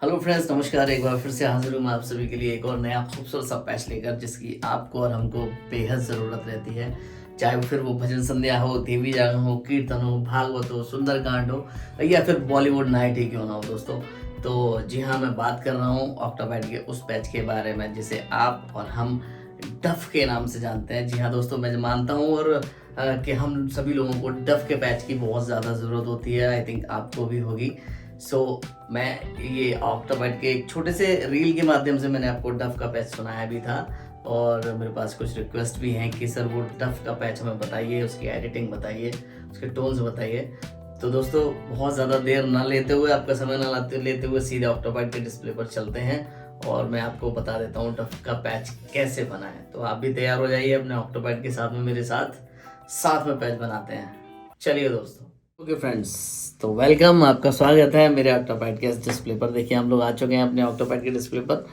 Hello friends, नमस्कार। एक बार फिर से हाजिर हूँ मैं आप सभी के लिए एक और नया खूबसूरत सा पैच लेकर, जिसकी आपको और हमको बेहद ज़रूरत रहती है। चाहे वो फिर वो भजन संध्या हो, देवी जागरण हो, कीर्तन हो, भागवत हो, सुंदरकांड हो, या फिर बॉलीवुड नाइट ही क्यों ना हो दोस्तों। तो जी हाँ, मैं बात कर रहा हूँ ऑक्टोपैड के उस पैच के बारे में जिसे आप और हम डफ के नाम से जानते हैं। जी हाँ दोस्तों, मैं मानता हूँ और कि हम सभी लोगों को डफ के पैच की बहुत ज़्यादा ज़रूरत होती है। आई थिंक आपको भी होगी। मैं ये ऑक्टोपैड के एक छोटे से रील के माध्यम से मैंने आपको डफ का पैच सुनाया भी था, और मेरे पास कुछ रिक्वेस्ट भी हैं कि सर वो डफ का पैच हमें बताइए, उसकी एडिटिंग बताइए, उसके टोन्स बताइए। तो दोस्तों, बहुत ज़्यादा देर ना लेते हुए, आपका समय ना लेते हुए सीधे ऑक्टोपैड के डिस्प्ले पर चलते हैं और मैं आपको बता देता हूँ डफ का पैच कैसे बना है। तो आप भी तैयार हो जाइए अपने ऑक्टोपैड के साथ में, मेरे साथ में पैच बनाते हैं। चलिए दोस्तों। ओके फ्रेंड्स, तो वेलकम, आपका स्वागत है मेरे ऑक्टोपैड के इस डिस्प्ले पर। देखिए, हम लोग आ चुके हैं अपने ऑक्टोपैड के डिस्प्ले पर।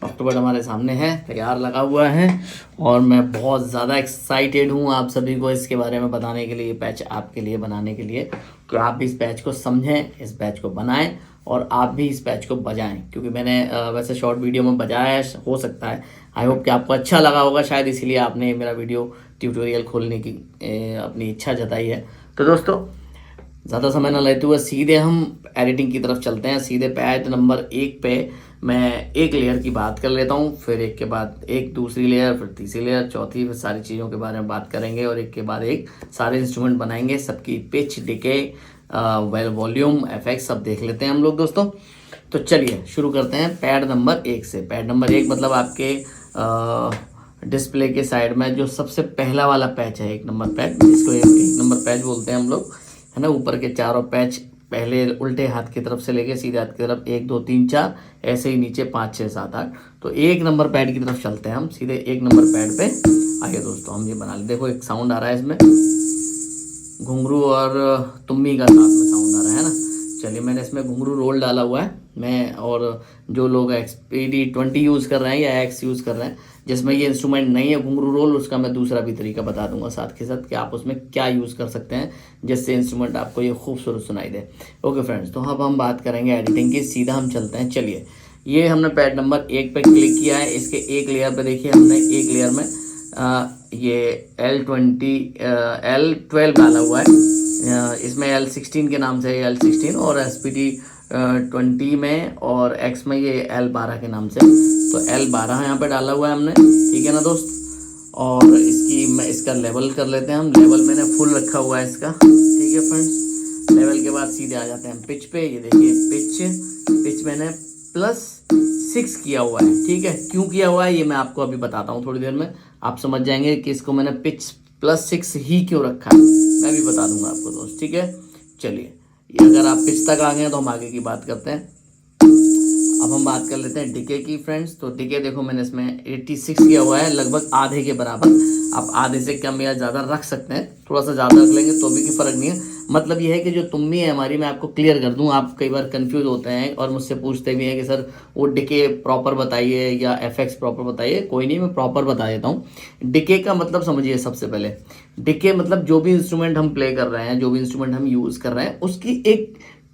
ऑक्टोपैड हमारे सामने है, तैयार लगा हुआ है, और मैं बहुत ज़्यादा एक्साइटेड हूँ आप सभी को इसके बारे में बताने के लिए, ये पैच आपके लिए बनाने के लिए, कि आप भी इस पैच को समझें, इस पैच को बनाएं और आप भी इस पैच को बजाएं। क्योंकि मैंने वैसे शॉर्ट वीडियो में बजाया है, हो सकता है, आई होप कि आपको अच्छा लगा होगा, शायद इसीलिए आपने मेरा वीडियो ट्यूटोरियल खोलने की अपनी इच्छा जताई है। तो दोस्तों, ज़्यादा समय ना लेते हुए सीधे हम एडिटिंग की तरफ चलते हैं। सीधे पैच नंबर 1 पे मैं एक लेयर की बात कर लेता हूँ, फिर एक के बाद एक दूसरी लेयर, फिर तीसरी लेयर, चौथी, फिर सारी चीज़ों के बारे में बात करेंगे, और एक के बाद एक सारे इंस्ट्रूमेंट बनाएंगे, सबकी पिच, डिके, वॉल्यूम, एफेक्ट सब देख लेते हैं हम लोग दोस्तों। तो चलिए शुरू करते हैं पैड नंबर 1 से। पैड नंबर 1 मतलब आपके डिस्प्ले के साइड में जो सबसे पहला वाला पैच है, 1 नंबर पैच, जिसको 1 नंबर पैच बोलते हैं हम लोग, है ना। ऊपर के चारों पैच पहले उल्टे हाथ की तरफ से लेके सीधे हाथ की तरफ 1 2 3 4, ऐसे ही नीचे 5 6 7 8। तो 1 नंबर पैड की तरफ चलते हैं हम, सीधे 1 नंबर पैड पे आइए दोस्तों। हम ये बना ले, देखो एक साउंड आ रहा है इसमें, घुंघरू और तुम्मी का साथ में साउंड आ रहा है ना। चलिए, मैंने इसमें घुंघरू रोल डाला हुआ है मैं, और जो लोग XPD20 यूज़ कर रहे हैं या X यूज़ कर रहे हैं जिसमें ये इंस्ट्रूमेंट नहीं है घुंघरू रोल, उसका मैं दूसरा भी तरीका बता दूंगा साथ के साथ कि आप उसमें क्या यूज़ कर सकते हैं जिससे इंस्ट्रूमेंट आपको ये खूबसूरत सुनाई दे। ओके फ्रेंड्स, तो अब हम बात करेंगे एडिटिंग की, सीधा हम चलते हैं। चलिए, ये हमने पैड नंबर 1 पे क्लिक किया है। इसके एक लेयर पे देखिए, हमने एक लेयर में ये L12 डाला हुआ है। इसमें L16 के नाम से L16, और SPD20 में और X में ये L12 के नाम से, तो L12 यहाँ पे डाला हुआ है हमने, ठीक है ना दोस्त। और इसका लेवल कर लेते हैं हम। लेवल मैंने फुल रखा हुआ है इसका, ठीक है फ्रेंड्स। लेवल के बाद सीधे आ जाते हैं पिच पे। ये देखिए पिच मैंने +6 किया हुआ है, ठीक है। क्यों किया हुआ है ये मैं आपको अभी बताता हूँ, थोड़ी देर में आप समझ जाएंगे कि इसको मैंने पिच +6 ही क्यों रखा है, मैं भी बता दूंगा आपको दोस्त, ठीक है। चलिए, ये अगर आप पिच तक आ गए हैं तो हम आगे की बात करते हैं। अब हम बात कर लेते हैं डिके की फ्रेंड्स। तो डिके देखो, मैंने इसमें 86 किया हुआ है, लगभग आधे के बराबर। आप आधे से कम या ज़्यादा रख सकते हैं, थोड़ा सा ज़्यादा रख लेंगे तो भी कोई फ़र्क नहीं है। मतलब ये है कि जो तुम्मी है हमारी, मैं आपको क्लियर कर दूं, आप कई बार कंफ्यूज होते हैं और मुझसे पूछते भी हैं कि सर वो डिके प्रॉपर बताइए या एफएक्स प्रॉपर बताइए। कोई नहीं, मैं प्रॉपर बता देता हूँ। डिके का मतलब समझिए। सबसे पहले डिके मतलब जो भी इंस्ट्रूमेंट हम प्ले कर रहे हैं, जो भी इंस्ट्रूमेंट हम यूज़ कर रहे हैं, उसकी एक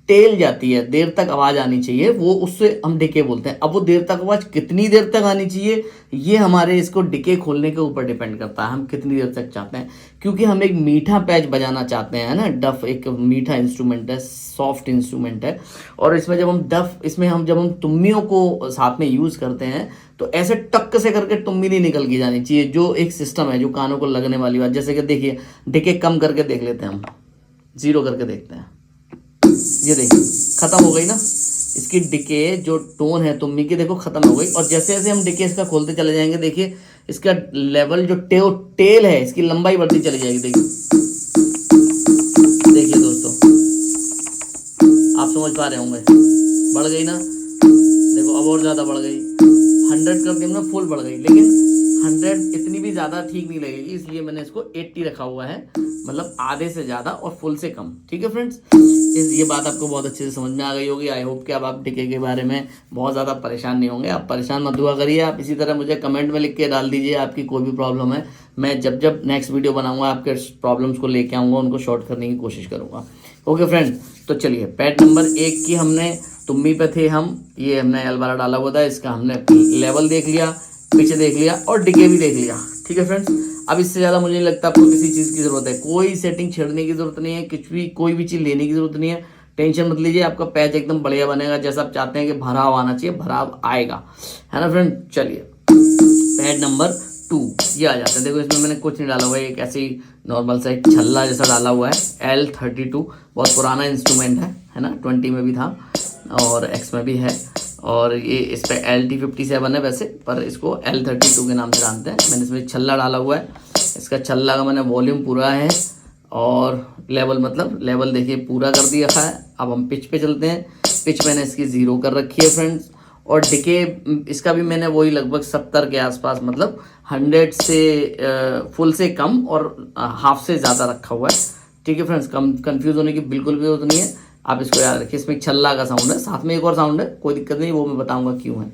टेल जाती है, देर तक आवाज़ आनी चाहिए, वो उससे हम डिके बोलते हैं। अब वो देर तक आवाज़ कितनी देर तक आनी चाहिए, ये हमारे इसको डिके खोलने के ऊपर डिपेंड करता है, हम कितनी देर तक चाहते हैं। क्योंकि हम एक मीठा पैच बजाना चाहते हैं ना, डफ एक मीठा इंस्ट्रूमेंट है, सॉफ्ट इंस्ट्रूमेंट है। और इसमें जब हम तुम्मियों को साथ में यूज़ करते हैं तो ऐसे टक से करके तुम्मी नहीं निकल के जानी चाहिए, जो एक सिस्टम है जो कानों को लगने वाली बात। जैसे कि देखिए, डिके कम करके देख लेते हैं हम, 0 करके देखते हैं, ये देखिए खत्म हो गई ना। इसकी डिके जो टोन है तुम्मी की, देखो खत्म हो गई। और जैसे जैसे हम डिके इसका खोलते चले जाएंगे, देखिए इसका लेवल जो टेल है, इसकी लंबाई बढ़ती चली जाएगी। देखिए दोस्तों, आप समझ पा रहे होंगे, बढ़ गई ना। देखो अब और ज़्यादा बढ़ गई, 100 कर दी हमने, फुल बढ़ गई। लेकिन 100 इतनी भी ज़्यादा ठीक नहीं लगेगी, इसलिए मैंने इसको 80 रखा हुआ है, मतलब आधे से ज़्यादा और फुल से कम, ठीक है फ्रेंड्स। ये बात आपको बहुत अच्छे से समझ में आ गई होगी। आई होप कि अब आप डिके के बारे में बहुत ज़्यादा परेशान नहीं होंगे। आप परेशान मत हुआ करिए, आप इसी तरह मुझे कमेंट में लिख के डाल दीजिए आपकी कोई भी प्रॉब्लम है। मैं जब नेक्स्ट वीडियो बनाऊंगा आपके प्रॉब्लम्स को लेके आऊँगा, उनको शॉर्ट करने की कोशिश करूँगा। ओके फ्रेंड्स, तो चलिए पैड नंबर 1 की हमने तुम्बी पे थे हम, ये हमने L12 डाला हुआ था, इसका हमने लेवल देख लिया, पिच देख लिया और डिके भी देख लिया। ठीक है फ्रेंड्स, अब इससे ज़्यादा मुझे नहीं लगता आपको किसी चीज़ की ज़रूरत है, कोई सेटिंग छेड़ने की ज़रूरत नहीं है, कुछ भी कोई भी चीज़ लेने की ज़रूरत नहीं है। टेंशन मत लीजिए, आपका पैच एकदम बढ़िया बनेगा, जैसा आप चाहते हैं कि भराव आना चाहिए, भराव आएगा, है ना फ्रेंड। चलिए पैड नंबर 2 ये आ जाते हैं। देखो इसमें मैंने कुछ नहीं डाला हुआ है, एक ऐसे ही नॉर्मल सा एक छल्ला जैसा डाला हुआ है। L32 बहुत पुराना इंस्ट्रूमेंट है ना, 20 में भी था और X में भी है, और ये इस पर LT57 है वैसे, पर इसको L32 के नाम से जानते हैं। मैंने इसमें छल्ला डाला हुआ है, इसका छल्ला का मैंने वॉल्यूम पूरा है और लेवल मतलब लेवल देखिए पूरा कर दिया है। अब हम पिच पे चलते हैं, पिच मैंने इसकी 0 कर रखी है फ्रेंड्स, और डिके इसका भी मैंने वही लगभग 70 के आसपास, मतलब 100 से फुल से कम और हाफ से ज़्यादा रखा हुआ है। ठीक है फ्रेंड्स, कंफ्यूज होने की बिल्कुल भी जरूरत नहीं है, आप इसको याद रखिए। इसमें एक छल्ला का साउंड है, साथ में एक और साउंड है, कोई दिक्कत नहीं, वो मैं बताऊंगा क्यों है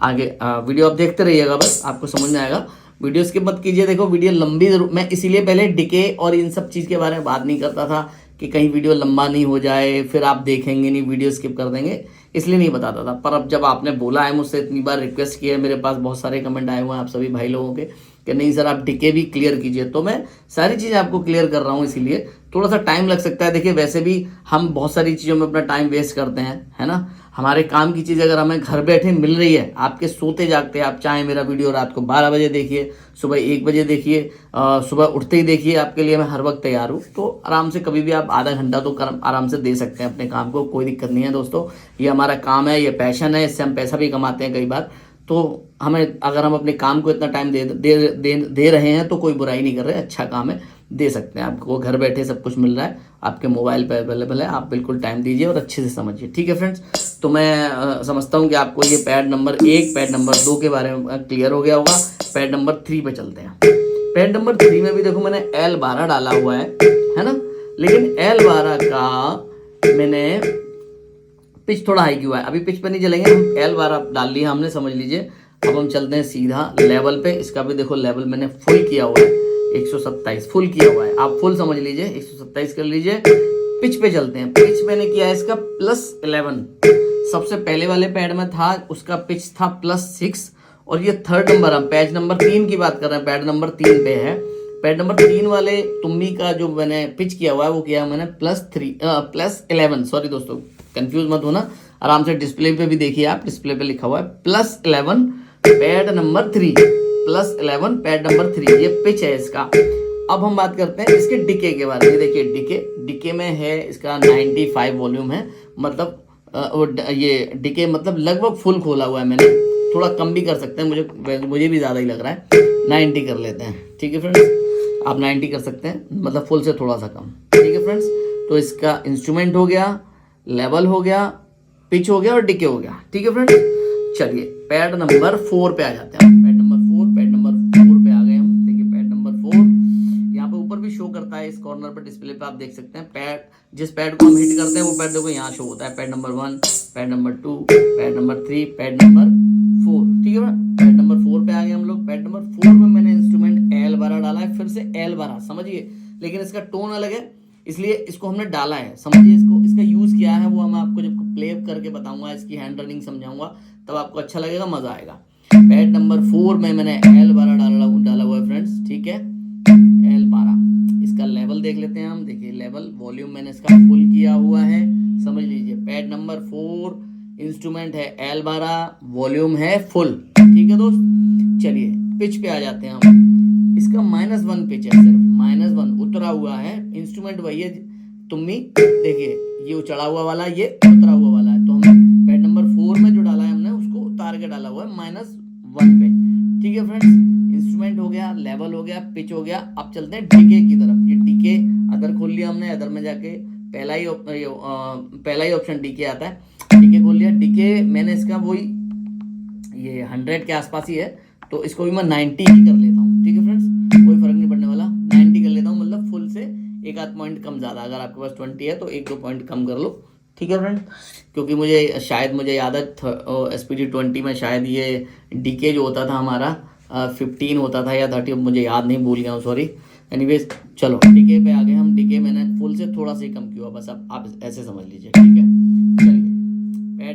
आगे। वीडियो आप देखते रहिएगा, बस आपको समझ में आएगा, वीडियो स्किप मत कीजिए। देखो वीडियो लंबी जरूर, मैं इसीलिए पहले डिके और इन सब चीज़ के बारे में बात नहीं करता था कि कहीं वीडियो लंबा नहीं हो जाए, फिर आप देखेंगे नहीं, वीडियो स्किप कर देंगे, इसलिए नहीं बताता था। पर अब जब आपने बोला है, मुझसे इतनी बार रिक्वेस्ट की है, मेरे पास बहुत सारे कमेंट आए हुए हैं आप सभी भाई लोगों के कि नहीं सर आप डिके भी क्लियर कीजिए, तो मैं सारी चीज़ें आपको क्लियर कर रहा हूँ। इसीलिए थोड़ा सा टाइम लग सकता है। देखिए वैसे भी हम बहुत सारी चीज़ों में अपना टाइम वेस्ट करते हैं, है ना। हमारे काम की चीज़ अगर हमें घर बैठे मिल रही है, आपके सोते जागते आप चाहे मेरा वीडियो रात को 12 बजे देखिए, सुबह 1 बजे देखिए, सुबह उठते ही देखिए, आपके लिए मैं हर वक्त तैयार हूँ। तो आराम से कभी भी आप आधा घंटा तो आराम से दे सकते हैं अपने काम को, कोई दिक्कत नहीं है दोस्तों। ये हमारा काम है, ये पैशन है, इससे हम पैसा भी कमाते हैं कई बार। तो हमें अगर हम अपने काम को इतना टाइम दे रहे हैं तो कोई बुराई नहीं कर रहे, अच्छा काम है, दे सकते हैं। आपको घर बैठे सब कुछ मिल रहा है, आपके मोबाइल पे अवेलेबल है, आप बिल्कुल टाइम दीजिए और अच्छे से समझिए। ठीक है फ्रेंड्स, तो मैं समझता हूँ कि आपको ये पैड नंबर 1 पैड नंबर 2 के बारे में क्लियर हो गया होगा। पैड नंबर 3 पे चलते हैं। पैड नंबर 3 में भी देखो मैंने L12 डाला हुआ है ना, लेकिन L12 का मैंने पिच थोड़ा हाई क्यों है, अभी पिच पे नहीं चलेंगे, हम L12 डाल लिया हमने, समझ लीजिए। अब हम चलते हैं सीधा लेवल पे। इसका भी देखो लेवल मैंने फुल किया हुआ है, 127 फुल किया हुआ है, आप फुल समझ लीजिए, 127 कर लीजिए। पिच पे चलते हैं, पिच मैंने किया है इसका +11। सबसे पहले वाले पैड में था, उसका पिच था +6, और ये थर्ड नंबर, हम पैच नंबर 3 की बात कर रहे हैं, पैड नंबर 3 पे है। पैड नंबर 3 वाले तुम्बी का जो मैंने पिच किया हुआ है वो किया है मैंने +11। सॉरी दोस्तों, कंफ्यूज मत होना, आराम से डिस्प्ले पे भी देखिए, आप डिस्प्ले पे लिखा हुआ है +11 पैड नंबर 3, +11 पैड नंबर 3, ये पिच है इसका। अब हम बात करते हैं इसके डिके के बारे में। देखिए डिके में है इसका 95 वॉल्यूम है, मतलब ये डिके मतलब लगभग फुल खोला हुआ है मैंने, थोड़ा कम भी कर सकते हैं, मुझे भी ज़्यादा ही लग रहा है, 90 कर लेते हैं। ठीक है फ्रेंड्स, आप 90 कर सकते हैं, मतलब फुल से थोड़ा सा कम। ठीक है फ्रेंड्स, तो इसका इंस्ट्रूमेंट हो गया, लेवल हो गया, पिच हो गया और डिके हो गया। ठीक है फ्रेंड्स, चलिए पैड नंबर 4 पे आ जाते हैं। पैड नंबर 4 पे आ गए हम। देखिए पैड नंबर 4 यहाँ पे ऊपर भी शो करता है, इस कॉर्नर पर डिस्प्ले पे आप देख सकते हैं। पैड जिस पैड को हम हिट करते हैं वो पैड देखो यहाँ शो होता है, pad number 1, pad number 2, pad number 3, pad number 4। ठीक है, पैड नंबर 4 पे आ गए हम लोग। पैड नंबर 4 में मैंने इंस्ट्रूमेंट L12 डाला है, फिर से L12 समझिए, लेकिन इसका टोन अलग है, इसलिए इसको हमने डाला है, समझिए। इसका यूज क्या है वो मैं आपको जब प्ले करके बताऊंगा, इसकी हैंड रनिंग समझाऊंगा, तब आपको अच्छा लगेगा, मजा आएगा। पैड नंबर 4 में मैंने L12 डाला हुआ है फ्रेंड्स। ठीक है, L12। इसका लेवल देख लेते हैं हम। देखिए लेवल वॉल्यूम मैंने इसका फुल किया हुआ है, समझ लीजिए। पैड नंबर 4 इंस्ट्रूमेंट है L12, वॉल्यूम है फुल। ठीक है दोस्त, चलिए पिच पे आ जाते हैं हम। इसका -1 पिच है, सिर्फ -1 उतरा हुआ है, इंस्ट्रूमेंट वही है तुम्बी। देखिए ये चढ़ा हुआ वाला, ये उतरा हुआ वाला है, तो हमने पैड नंबर 4 में जो डाला है हमने उसको उतार के डाला हुआ है -1 पे। ठीक है फ्रेंड्स, इंस्ट्रूमेंट हो गया, लेवल हो गया, पिच हो गया। अब चलते हैं डिके की तरफ। ये डिके अदर खोल लिया हमने, अदर में जाके पहला ही ऑप्शन डिके आता है, डिके खोल लिया। डिके मैंने इसका वही ये 100 के आसपास ही है, तो इसको भी मैं 90 ही कर लेता हूँ। ठीक है फ्रेंड्स, कोई फर्क नहीं पड़ने वाला, 90 कर लेता हूँ, मतलब फुल से एक आध पॉइंट कम ज़्यादा। अगर आपके पास 20 है तो 1-2 पॉइंट कम कर लो। ठीक है फ्रेंड्स, क्योंकि मुझे याद है SPD 20 में शायद ये डीके जो होता था हमारा 15 होता था या 30, मुझे याद नहीं, भूल गया हूँ, सॉरी। एनीवेज चलो डीके पे आ गए हम। डीके मैंने फुल से थोड़ा सा ही कम किया, बस अब आप ऐसे समझ लीजिए। ठीक है, चलिए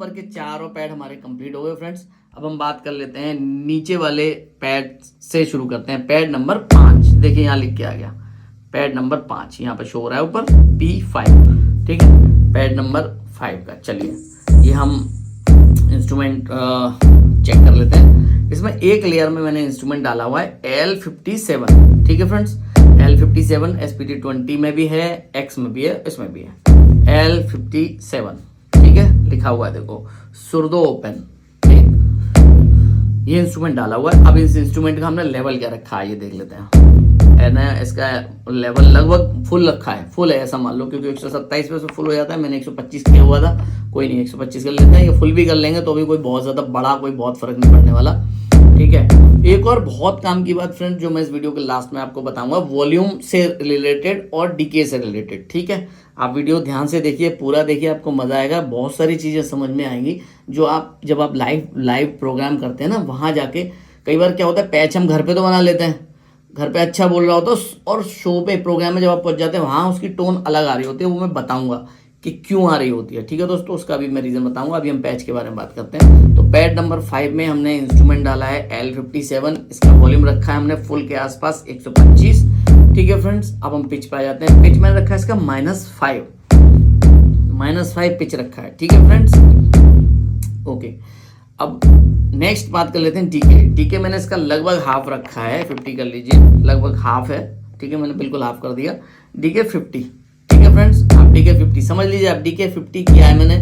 ऊपर के चारों पैड हमारे कंप्लीट हो गए फ्रेंड्स। अब हम बात कर लेते हैं नीचे वाले पैड से, शुरू करते हैं। पैड नंबर 5, देखिए यहाँ लिख के आ गया पैड नंबर 5, यहाँ पे शो हो रहा है ऊपर P5, ठीक है, पैड नंबर 5 का। चलिए ये हम इंस्ट्रूमेंट चेक कर लेते हैं। इसमें एक लेयर में मैंने इंस्ट्रूमेंट डाला हुआ है L57, ठीक है फ्रेंड्स, L57 SPD20 में भी है, X में भी है, इसमें भी है L57, ठीक है, लिखा हुआ है देखो सुरदो ओपन, ठीक। ये इंस्ट्रूमेंट डाला हुआ है। अब इस इंस्ट्रूमेंट का हमने लेवल क्या रखा है ये देख लेते हैं, है ना। इसका लेवल लगभग फुल रखा है, फुल है ऐसा मान लो, क्योंकि 127 पे फुल हो जाता है, मैंने 125 किया हुआ था, कोई नहीं 125 कर लेते हैं। ये फुल भी कर लेंगे तो भी कोई बहुत ज्यादा बड़ा कोई बहुत फर्क नहीं पड़ने वाला, ठीक है। एक और बहुत काम की बात फ्रेंड जो मैं इस वीडियो के लास्ट में आपको बताऊंगा, वॉल्यूम से रिलेटेड और डीके से रिलेटेड, ठीक है। आप वीडियो ध्यान से देखिए, पूरा देखिए, आपको मजा आएगा, बहुत सारी चीजें समझ में आएंगी जो आप जब आप लाइव प्रोग्राम करते हैं ना, वहां जाके कई बार क्या होता है, पैच हम घर पे तो बना लेते हैं, घर पे अच्छा बोल रहा होता है, और शो पे प्रोग्राम में जब आप पहुंच जाते हैं वहां उसकी टोन अलग आ रही होती है, वो मैं बताऊंगा कि क्यों आ रही होती है, ठीक है दोस्तों, उसका भी मैं रीजन बताऊंगा। अभी हम पैच के बारे में बात करते हैं। तो पैड नंबर 5 में हमने इंस्ट्रूमेंट डाला है L57, इसका वॉल्यूम रखा है हमने फुल के आसपास 125, ठीक है फ्रेंड्स। अब हम पिच पे आ जाते हैं। पिच मैंने रखा है इसका -5 पिच रखा है, ठीक है फ्रेंड्स, ओके। अब नेक्स्ट बात कर लेते हैं डीके मैंने इसका लगभग हाफ रखा है, 50 कर लीजिए, लगभग हाफ है, ठीक है, मैंने बिल्कुल हाफ कर दिया। डीके 50, ठीक है फ्रेंड्स, आप डीके 50 समझ लीजिए। आप डीके 50 किया है मैंने,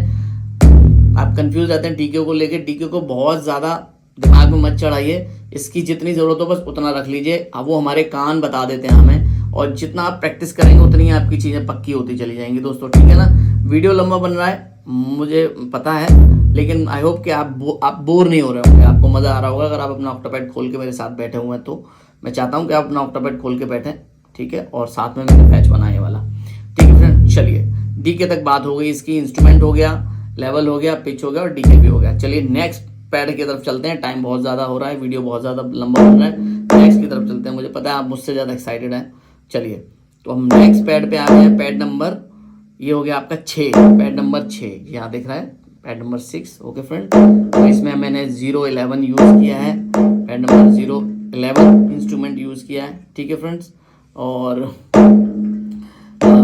आप कंफ्यूज रहते हैं डीके को लेके, डीके को बहुत ज्यादा दिमाग में मत चढ़ाइए, इसकी जितनी जरूरत हो बस उतना रख लीजिए। अब वो हमारे कान बता देते हैं हमें, और जितना आप प्रैक्टिस करेंगे उतनी आपकी चीजें पक्की होती चली जाएंगी दोस्तों, ठीक है ना। वीडियो लंबा बन रहा है मुझे पता है, लेकिन आई होप कि आप बोर नहीं हो रहे होंगे, आपको मजा आ रहा होगा। अगर आप अपना ऑक्टोपैड खोल के मेरे साथ बैठे हुए हैं तो मैं चाहता हूँ कि आप अपना ऑक्टोपैड खोल के बैठे, ठीक है, और साथ में मैंने पैच बनाने वाला, ठीक है फ्रेंड। चलिए डीके तक बात हो गई इसकी, इंस्ट्रूमेंट हो गया, लेवल हो गया, पिच हो गया और डीके भी हो गया। चलिए नेक्स्ट पैड की तरफ चलते हैं, टाइम बहुत ज्यादा हो रहा है, वीडियो बहुत ज्यादा लंबा बन रहा है, नेक्स्ट की तरफ चलते हैं। मुझे पता है आप मुझसे ज्यादा एक्साइटेड हैं। चलिए तो हम नेक्स्ट पैड पे आ गए हैं। पैड नंबर ये हो गया आपका 6, पैड नंबर 6 यहाँ दिख रहा है, पैड नंबर 6, ओके फ्रेंड। तो इसमें मैंने 011 यूज किया है, पैड नंबर 011 इंस्ट्रूमेंट यूज किया है, ठीक है फ्रेंड्स। और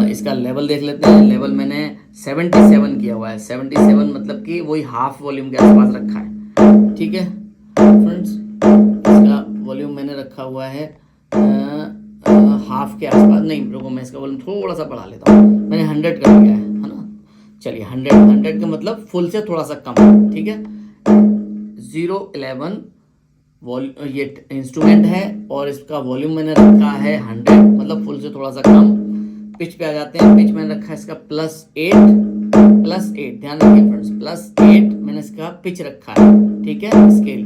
इसका लेवल देख लेते हैं। लेवल मैंने 77 किया हुआ है, 77 मतलब कि वही हाफ वॉल्यूम के आसपास रखा है, ठीक है फ्रेंड्स। इसका वॉल्यूम मैंने रखा हुआ है हाफ के आसपास, नहीं रुको, मैं इसका वॉल्यूम थोड़ा सा बढ़ा लेता हूँ, मैंने 100 कर दिया है ना। चलिए 100 का मतलब फुल से थोड़ा सा कम, ठीक है। 011 ये इंस्ट्रूमेंट है और इसका वॉल्यूम मैंने रखा है 100, मतलब फुल से थोड़ा सा कम। पिच पे आ जाते हैं। पिच मैंने रखा है इसका +8, ध्यान रखिए फ्रेंड्स, +8 मैंने इसका पिच रखा है, ठीक है, स्केल।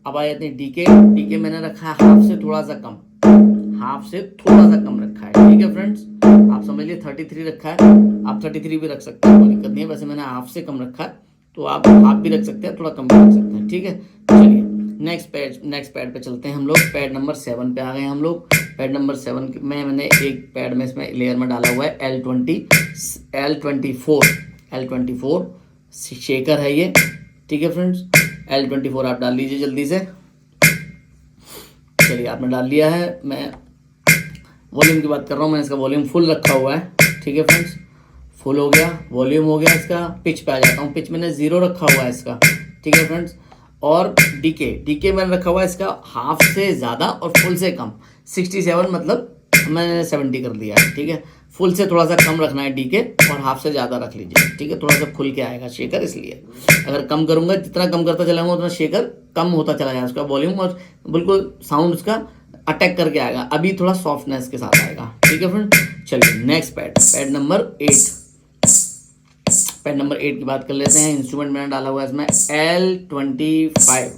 अब आ जाते हैं डीके मैंने रखा है हाफ से थोड़ा सा कम, रखा है, ठीक है फ्रेंड्स। आप समझ लिए 33 रखा है, आप 33 भी रख सकते हैं, कोई दिक्कत नहीं है। वैसे मैंने हाफ से कम रखा है, तो आप हाफ भी रख सकते हैं, थोड़ा कम भी रख सकते हैं, ठीक है। चलिए नेक्स्ट पैड पे चलते हैं हम लोग। पैड नंबर 7 पे आ गए हम लोग। पैड नंबर 7 में मैंने एक पैड में इसमें लेयर में डाला हुआ है L24 शेकर है ये, ठीक है फ्रेंड्स। L24 आप डाल लीजिए जल्दी से। चलिए आपने डाल लिया है। मैं वॉल्यूम की बात कर रहा हूँ, मैंने इसका वॉल्यूम फुल रखा हुआ है, ठीक है फ्रेंड्स, फुल हो गया, वॉल्यूम हो गया इसका। पिच पे आ जाता हूँ। पिच मैंने 0 रखा हुआ है इसका, ठीक है फ्रेंड्स। और डीके मैंने रखा हुआ है इसका हाफ से ज़्यादा और फुल से कम, 67 मतलब मैंने 70 कर दिया है, ठीक है। फुल से थोड़ा सा कम रखना है डीके, और हाफ से ज़्यादा रख लीजिए, ठीक है, थोड़ा सा खुल के आएगा शेकर, इसलिए अगर कम करूँगा, जितना कम करता चलाऊंगा उतना शेकर कम होता चला जाएगा उसका वॉल्यूम, और बिल्कुल साउंड उसका अटैक करके आएगा। अभी थोड़ा सॉफ्टनेस के साथ आएगा, ठीक है फ्रेंड। चलिए next pad number 8। Pad number 8 की बात कर लेते हैं। इंस्ट्रूमेंट मैंने डाला हुआ है इसमें L25,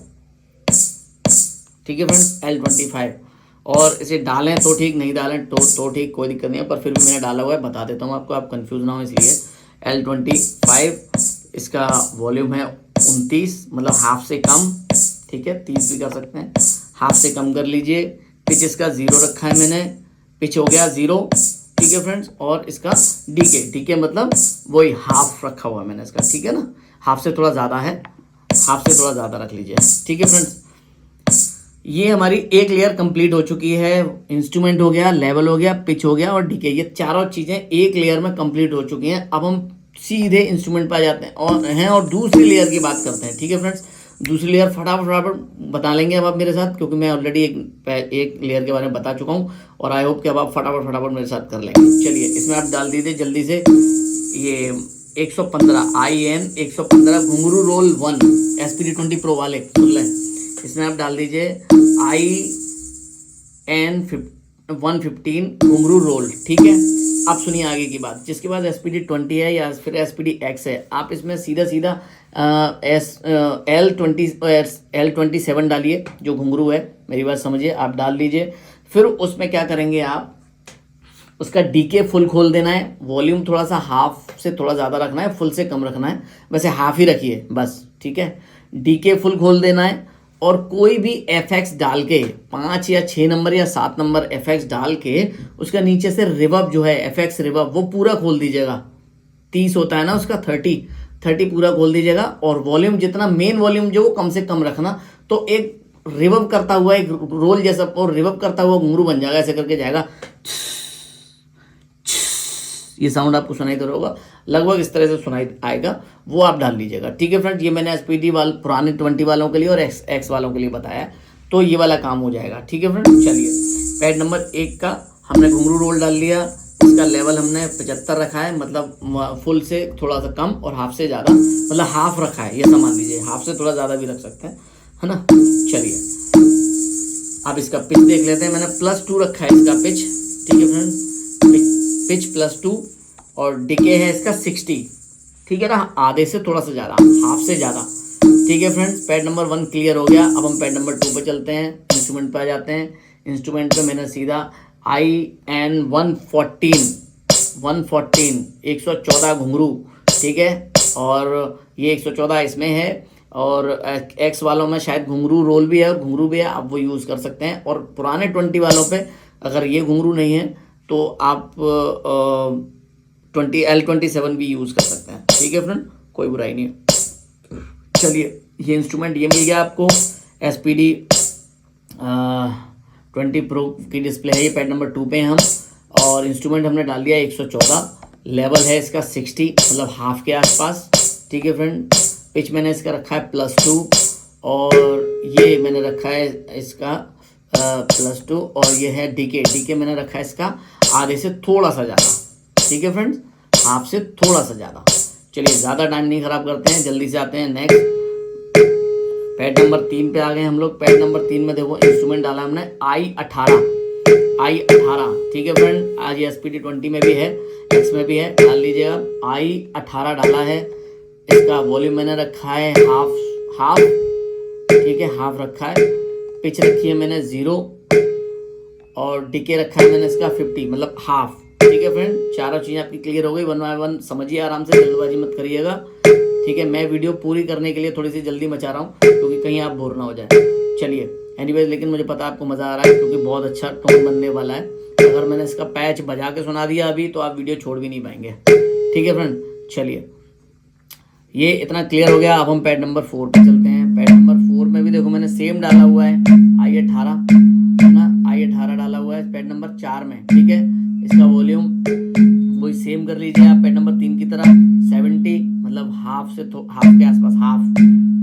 ठीक है फ्रेंड्स, L25। और इसे डालें तो ठीक, नहीं डालें तो ठीक, कोई दिक्कत नहीं है, पर फिर भी मैंने डाला हुआ है, बता देता हूँ आपको, आप कंफ्यूज ना हो इसलिए। L25 इसका वॉल्यूम है 29, मतलब हाफ से कम, ठीक है, 30 भी कर सकते हैं, हाफ से कम कर लीजिए। पिच इसका 0 रखा है मैंने, पिच हो गया 0, ठीक है फ्रेंड्स। और इसका डीके मतलब वही हाफ रखा हुआ है मैंने इसका, ठीक है ना, हाफ से थोड़ा ज़्यादा है, हाफ से थोड़ा ज़्यादा रख लीजिए। ठीक है फ्रेंड्स, ये हमारी एक लेयर कंप्लीट हो चुकी है। इंस्ट्रूमेंट हो गया, लेवल हो गया, पिच हो गया और डीके, ये चारों चीज़ें एक लेयर में कंप्लीट हो चुकी हैं। अब हम सीधे इंस्ट्रूमेंट पर आ जाते हैं और दूसरी लेयर की बात करते हैं। ठीक है फ्रेंड्स, दूसरी लेयर फटाफट बता लेंगे अब आप मेरे साथ, क्योंकि मैं ऑलरेडी एक लेयर के बारे में बता चुका हूँ और आई होप कि अब आप फटाफट मेरे साथ कर लेंगे। चलिए, इसमें आप डाल दीजिए जल्दी से ये 115 IN 115 घुंघरू रोल 1 SPD20 प्रो वाले सुन लें। इसमें आप डाल दीजिए IN 115 घुंघरू रोल। ठीक है, आप सुनिए आगे की बात। जिसके बाद SPD20 है या फिर SPDX है, आप इसमें सीधा L27 डालिए, जो घुंघरू है, मेरी बात समझिए, आप डाल दीजिए। फिर उसमें क्या करेंगे आप, उसका डीके फुल खोल देना है, वॉल्यूम थोड़ा सा हाफ से थोड़ा ज़्यादा रखना है, फुल से कम रखना है, वैसे हाफ ही रखिए बस। ठीक है, डीके फुल खोल देना है और कोई भी FX डाल के 5 या 6 नंबर या 7 नंबर FX डाल के उसका नीचे से रिवर्ब जो है FX रिवर्ब वो पूरा खोल दीजिएगा। 30 होता है ना उसका, 30 पूरा खोल दीजिएगा। और वॉल्यूम जितना मेन वॉल्यूम जो वो कम से कम रखना, तो एक रिवर्ब करता हुआ एक रोल जैसा और रिवर्ब करता हुआ घुंघरू बन जाएगा, ऐसे करके जाएगा। ये साउंड आपको सुनाई दे रहा होगा, लगभग इस तरह से सुनाई आएगा, वो आप डाल लीजिएगा। ठीक है फ्रेंड्स, ये मैंने SPD पुराने 20 वालों के लिए और X वालों के लिए बताया, तो ये वाला काम हो जाएगा। ठीक है फ्रेंड्स, चलिए पैड नंबर 1 का हमने घुंघरू रोल डाल लिया। इसका लेवल हमने 75 रखा है, मतलब फुल से थोड़ा सा कम और हाफ से ज़्यादा, मतलब हाफ रखा है, ये समझ लीजिए, हाफ से थोड़ा ज़्यादा भी रख सकते हैं, है ना। चलिए आप इसका पिच देख लेते हैं, मैंने +2 रखा है इसका पिच। ठीक है फ्रेंड्स, पिच +2 और डीके है इसका 60। ठीक है ना, आधे से थोड़ा सा ज़्यादा, हाफ से ज़्यादा। ठीक है फ्रेंड्स, पैड नंबर 1 क्लियर हो गया। अब हम पैड नंबर 2 पे चलते हैं, इंस्ट्रूमेंट पे आ जाते हैं। इंस्ट्रूमेंट पे मैंने सीधा IN 114 114 घुंघरू। ठीक है, और ये 114 इसमें है और X वालों में शायद घुंघरू रोल भी है और घुंघरू भी है, आप वो यूज़ कर सकते हैं। और पुराने 20 वालों पे अगर ये घुंघरू नहीं है तो आप L27 भी यूज़ कर सकते हैं। ठीक है फ्रेंड, कोई बुराई नहीं है। चलिए, ये इंस्ट्रूमेंट ये मिल गया आपको, SPD20 प्रो की डिस्प्ले है, ये पैड नंबर 2 पे हैं हम। और इंस्ट्रूमेंट हमने डाल दिया 114, लेवल है इसका 60, मतलब हाफ के आसपास। ठीक है फ्रेंड, पिच मैंने इसका रखा है +2 और ये मैंने रखा है इसका +2 और ये है डीके मैंने रखा है इसका आधे से थोड़ा सा ज़्यादा। ठीक है फ्रेंड्स, हाफ से थोड़ा सा ज़्यादा। चलिए, ज़्यादा टाइम नहीं ख़राब करते हैं, जल्दी से आते हैं नेक्स्ट। पैड नंबर 3 पे आ गए हम लोग। पैड नंबर 3 में देखो इंस्ट्रूमेंट डाला हमने I18। ठीक है फ्रेंड, आज ये SPD20 में भी है, X में भी है, डाल लीजिएगा। I18 डाला है, इसका वॉल्यूम मैंने रखा है हाफ। ठीक है, हाफ रखा है। पिच रखी है मैंने 0 और डीके रखा है मैंने इसका 50, मतलब हाफ। ठीक है फ्रेंड, चारों चीज़ें आपकी क्लियर हो गई। 1 बाय 1 समझिए आराम से, जल्दबाजी मत करिएगा। ठीक है, मैं वीडियो पूरी करने के लिए थोड़ी सी जल्दी मचा रहा हूँ क्योंकि कहीं आप बोर ना हो जाए। चलिए एनीवेज, लेकिन मुझे पता है आपको मज़ा आ रहा है क्योंकि बहुत अच्छा टोन बनने वाला है। अगर मैंने इसका पैच बजा के सुना दिया अभी तो आप वीडियो छोड़ भी नहीं पाएंगे। ठीक है फ्रेंड, चलिए ये इतना क्लियर हो गया। अब हम पैड नंबर 4 पे चलते हैं। पैड नंबर 4 में भी देखो मैंने सेम डाला हुआ है I18, है ना, I18 डाला हुआ है पैड नंबर 4 में। ठीक है, इसका वॉल्यूम वही सेम कर लीजिए आप पैड नंबर 3 की तरह 70, मतलब हाफ से हाफ के आसपास, हाफ।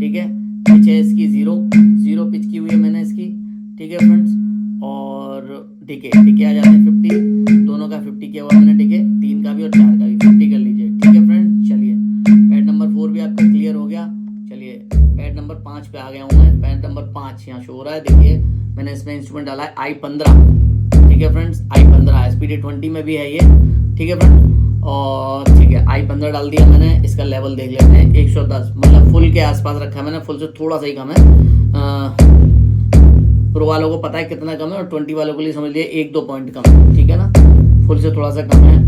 ठीक है, पिच है इसकी 0 पिच की हुई है मैंने इसकी। ठीक है फ्रेंड्स, और डीके आ जाते हैं 50, दोनों का 50 किया हुआ मैंने डीके, 3 का भी और 4 का भी 50 कर लीजिए। ठीक है फ्रेंड्स, चलिए पैड नंबर 4 भी आपका क्लियर हो गया। चलिए पैड नंबर 5 पे आ गया हूँ मैं। पैड नंबर 5 यहाँ शो हो रहा है, देखिए मैंने इसमें इंस्ट्रूमेंट डाला है I15। ठीक है फ्रेंड्स, I15 SPD20 में भी है ये। ठीक है फ्रेंड, और ठीक है I15 डाल दिया मैंने। इसका लेवल देख लेते हैं 110, मतलब फुल के आसपास रखा है मैंने, फुल से थोड़ा सा ही कम है। प्रो वालों को पता है कितना कम है और 20 वालों के लिए समझ लिए 1-2 पॉइंट कम है। ठीक है ना, फुल से थोड़ा सा कम है।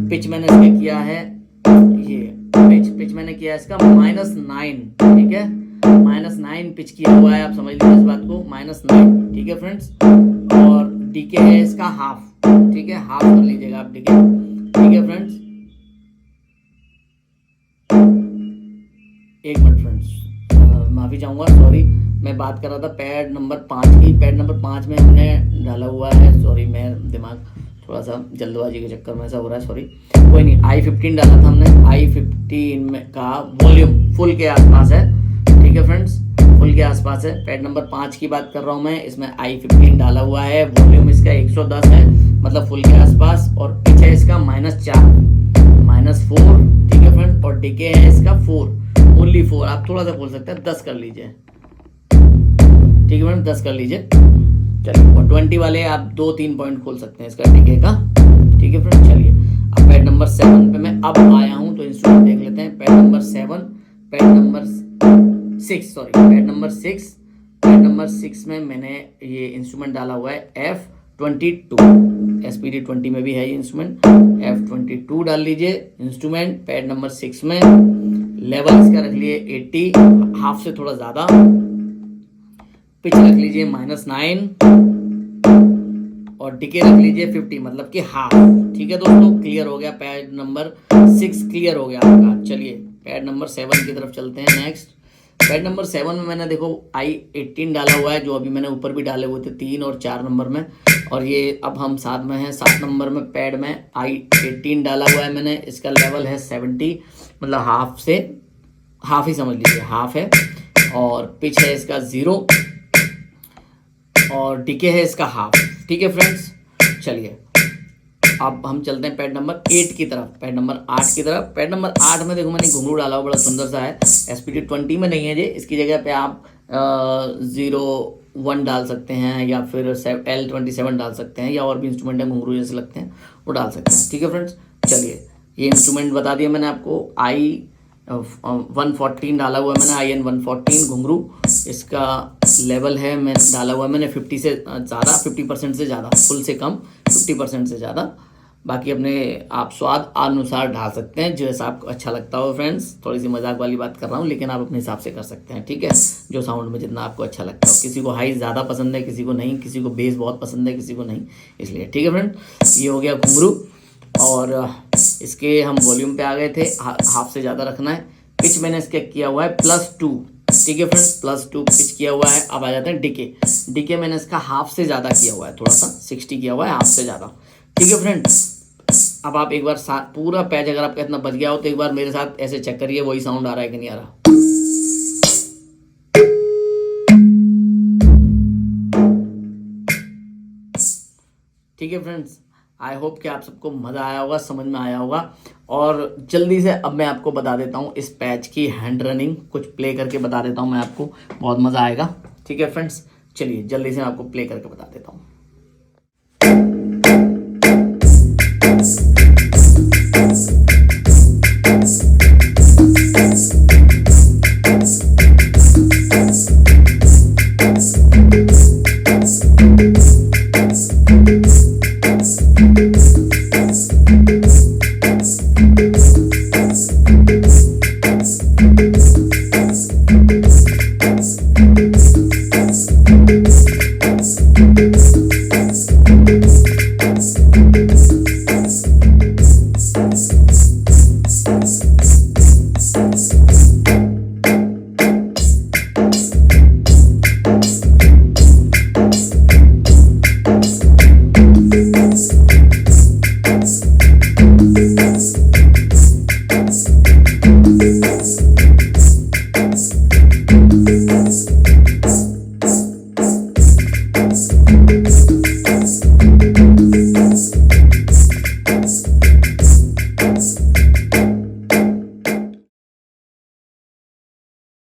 पिच मैंने इसका किया है, ये पिच मैंने किया है इसका -9। ठीक है, -9 पिच किया हुआ है, आप समझ लीजिए इस बात को, -9। ठीक है फ्रेंड्स, और डीके है इसका हाफ। ठीक है, हाफ कर लीजिएगा आप डीके। ठीक है फ्रेंड्स, माफ़ी चाहूँगा, सॉरी। मैं बात कर रहा था पैड नंबर 5 की। पैड नंबर 5 में हमने डाला हुआ है, सॉरी मैं दिमाग थोड़ा सा जल्दबाजी के चक्कर में ऐसा हो रहा है, सॉरी। कोई नहीं, i15 डाला था हमने। i15 में का वॉल्यूम फुल के आसपास है, ठीक है फ्रेंड्स, फुल के आसपास है। पैड नंबर 5 की बात कर रहा हूँ मैं, इसमें i15 डाला हुआ है, वॉल्यूम इसका 110 है, मतलब फुल के आसपास, और पिच है इसका -4 -4, ठीक है फ्रेंड, और डीके है इसका 4, ओनली 4। आप थोड़ा सा बोल सकते हैं 10 कर लीजिए, ठीक है फ्रेंड, 10 कर लीजिए, चलिए। और 20 वाले आप 2-3 पॉइंट खोल सकते हैं इसका डीके का, ठीक है फ्रेंड। चलिए अब पैड नंबर 7 पे मैं अब आया हूँ, तो इंस्ट्रूमेंट देख लेते हैं। Pad number 7, pad number 6, sorry pad number 6, pad number 6 में मैंने ये इंस्ट्रूमेंट डाला हुआ है F22, SPD 20 में भी है ये इंस्ट्रूमेंट। F22 डाल लीजिए इंस्ट्रूमेंट पैड नंबर 6 में। लेवल इसका रख लिए 80, हाफ से थोड़ा ज़्यादा। पिच रख लीजिए -9 और डीके रख लीजिए 50, मतलब कि हाफ, ठीक है दोस्तों। क्लियर हो गया, पैड नंबर 6 क्लियर हो गया आपका। चलिए पैड नंबर 7 की तरफ चलते हैं। नेक्स्ट पैड नंबर 7 में मैंने देखो i18 डाला हुआ है, जो अभी मैंने ऊपर भी डाले हुए थे 3 और 4 नंबर में, और ये अब हम 7 में हैं। 7 नंबर में पैड में i18 डाला हुआ है मैंने। इसका लेवल है 70, मतलब हाफ से हाफ ही समझ लीजिए, हाफ है। और पिच है इसका 0 और डीके है इसका हाफ, ठीक है फ्रेंड्स। चलिए अब हम चलते हैं पैड नंबर 8 की तरफ, पैड नंबर 8 की तरफ। पैड नंबर 8 में देखो मैंने घुंघरू डाला हुआ, बड़ा सुंदर सा है। SPD 20 में नहीं है ये, इसकी जगह पे आप 01 डाल सकते हैं, या फिर L27 डाल सकते हैं, या और भी इंस्ट्रूमेंट है घुंघरू जैसे लगते हैं वो डाल सकते हैं, ठीक है फ्रेंड्स। चलिए ये इंस्ट्रूमेंट बता दिया मैंने आपको। I114 डाला हुआ है मैंने, IN114 घुंघरू। इसका लेवल है मैं डाला हुआ है मैंने 50 से ज़्यादा, 50% से ज़्यादा, फुल से कम 50% से ज़्यादा। बाकी अपने आप स्वाद अनुसार ढाल सकते हैं, जैसा आपको अच्छा लगता हो फ्रेंड्स। थोड़ी सी मजाक वाली बात कर रहा हूँ, लेकिन आप अपने हिसाब से कर सकते हैं, ठीक है, जो साउंड में जितना आपको अच्छा लगता हो। किसी को हाई ज़्यादा पसंद है, किसी को नहीं, किसी को बेस बहुत पसंद है, किसी को नहीं, इसलिए ठीक है फ्रेंड। ये हो गया घुंघरू, और इसके हम वॉल्यूम पे आ गए थे, हाफ से ज़्यादा रखना है। पिच मैंने इसके किया हुआ है +2, ठीक है फ्रेंड्स, +2 पिच किया हुआ है। अब आ जाते हैं डीके। डीके मैंने इसका हाफ से ज़्यादा किया हुआ है, थोड़ा सा 60 किया हुआ है, हाफ से ज़्यादा, ठीक है फ्रेंड्स। अब आप एक बार पूरा पैच अगर आपका इतना बच गया हो, तो एक बार मेरे साथ ऐसे चेक करिए, वही साउंड आ रहा है कि नहीं आ रहा। ठीक है फ्रेंड्स, आई होप कि आप सबको मज़ा आया होगा, समझ में आया होगा। और जल्दी से अब मैं आपको बता देता हूँ इस पैच की हैंड रनिंग, कुछ प्ले करके बता देता हूँ मैं आपको, बहुत मज़ा आएगा, ठीक है फ्रेंड्स। चलिए जल्दी से मैं आपको प्ले करके बता देता हूँ।